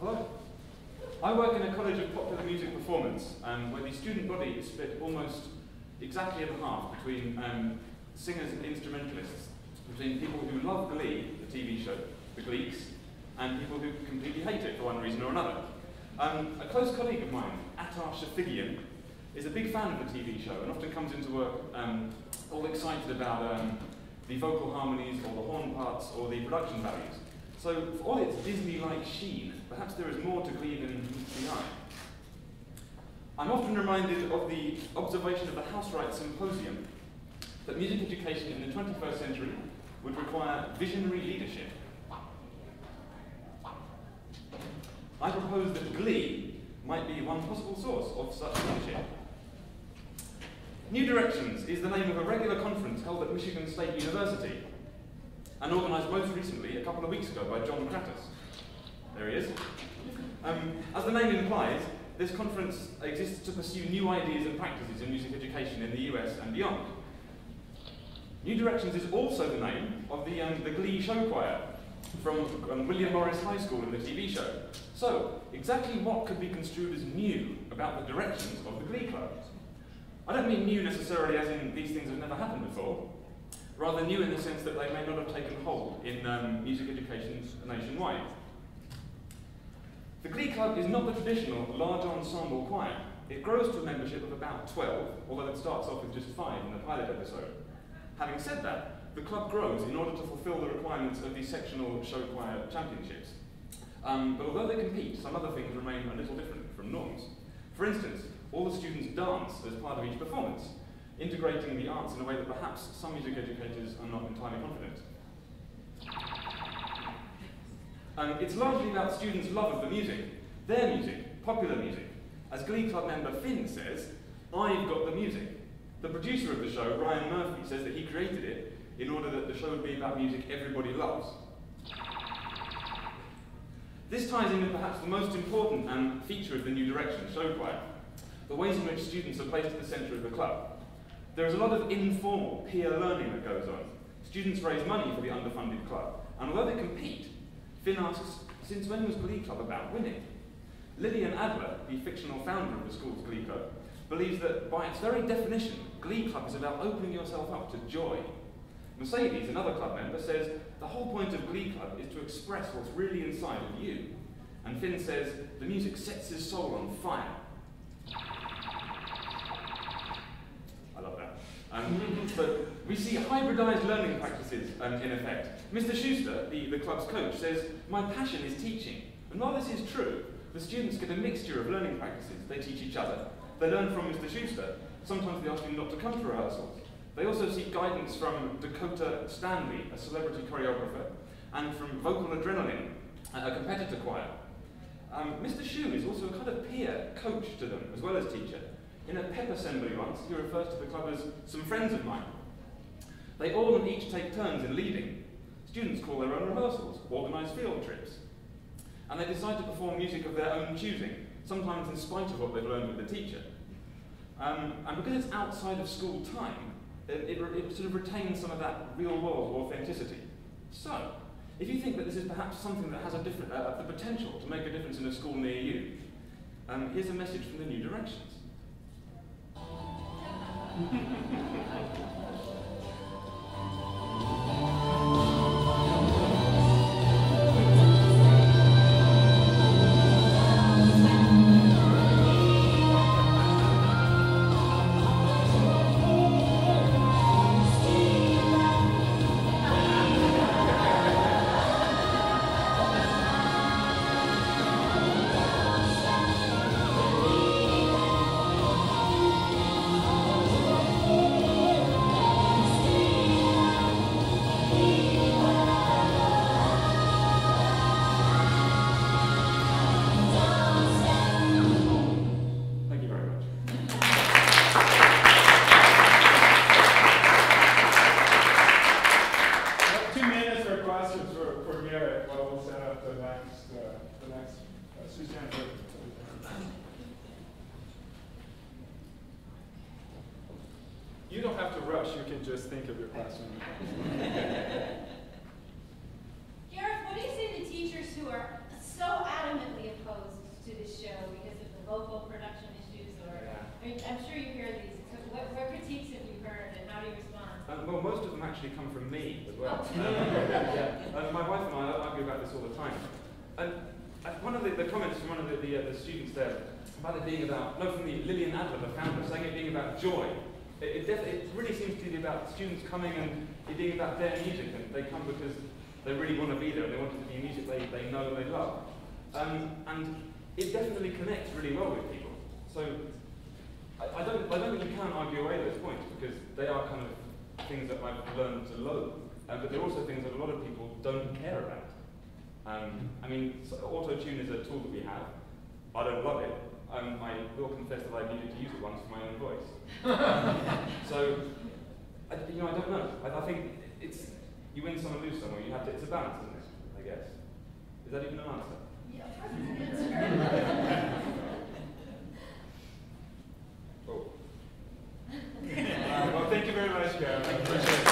Hello. I work in a college of popular music performance, where the student body is split almost exactly in half between singers and instrumentalists, between people who love Glee, the TV show, the Gleeks, and people who completely hate it for one reason or another. A close colleague of mine, Attar Shafigian, is a big fan of the TV show and often comes into work all excited about the vocal harmonies or the horn parts or the production values. So for all its Disney-like sheen, perhaps there is more to Glee than meets the eye. I'm often reminded of the observation of the Housewright Symposium that music education in the 21st century would require visionary leadership. I propose that Glee might be one possible source of such leadership. New Directions is the name of a regular conference held at Michigan State University and organised most recently a couple of weeks ago by John Kratos. There he is. As the name implies, this conference exists to pursue new ideas and practices in music education in the US and beyond. New Directions is also the name of the Glee show choir from William Morris High School in the TV show. So, exactly what could be construed as new about the directions of the Glee Club? I don't mean new necessarily as in these things have never happened before, rather new in the sense that they may not have taken hold in music education nationwide. The Glee Club is not the traditional large ensemble choir. It grows to a membership of about 12, although it starts off with just 5 in the pilot episode. Having said that, the club grows in order to fulfill the requirements of the sectional show choir championships. But although they compete, some other things remain a little different from norms. For instance, all the students dance as part of each performance, integrating the arts in a way that perhaps some music educators are not entirely confident. It's largely about students' love of the music, their music, popular music. As Glee Club member Finn says, "I've got the music." The producer of the show, Ryan Murphy, says that he created it in order that the show would be about music everybody loves. This ties in with perhaps the most important feature of the New Direction show choir, the ways in which students are placed at the centre of the club. There is a lot of informal peer learning that goes on. Students raise money for the underfunded club, and although they compete, Finn asks, since when was Glee Club about winning? Lillian Adler, the fictional founder of the school's Glee Club, believes that by its very definition, Glee Club is about opening yourself up to joy. Mercedes, another club member, says the whole point of Glee Club is to express what's really inside of you. And Finn says the music sets his soul on fire. I love that. But we see hybridized learning practices in effect. Mr. Schuster, the club's coach, says, "My passion is teaching." And while this is true, the students get a mixture of learning practices. They teach each other. They learn from Mr. Schuster. Sometimes they ask him not to come to rehearsals. They also seek guidance from Dakota Stanley, a celebrity choreographer, and from Vocal Adrenaline, a competitor choir. Mr. Shu is also a kind of peer coach to them, as well as teacher. In a pep assembly once, he refers to the club as "some friends of mine." They all and each take turns in leading. Students call their own rehearsals, organise field trips. And they decide to perform music of their own choosing, sometimes in spite of what they've learned with the teacher. And because it's outside of school time, it sort of retains some of that real-world authenticity. So, if you think that this is perhaps something that has the potential to make a difference in a school near you, here's a message from the New Directions. You don't have to rush, you can just think of your classroom. Gareth, what do you say to teachers who are so adamantly opposed actually come from me as well. My wife and I argue about this all the time. And one of the comments from one of the students there about it being about, no, from Lillian Adler, the founder, saying it being about joy. It really seems to be about students coming and it being about their music, and they come because they really want to be there and they want it to be music they know and they love. And it definitely connects really well with people. So I don't think you can argue away those points, because they are kind of things that I've learned to loathe. But they're also things that a lot of people don't care about. I mean, auto-tune is a tool that we have. I don't love it. I will confess that I needed to use it once for my own voice. So, I don't know. I think it's, you win some and lose some, or you have to, it's a balance, isn't it? I guess. Is that even an answer? Yeah. Cool. Well, thank you very much, Karen. Thank you very much.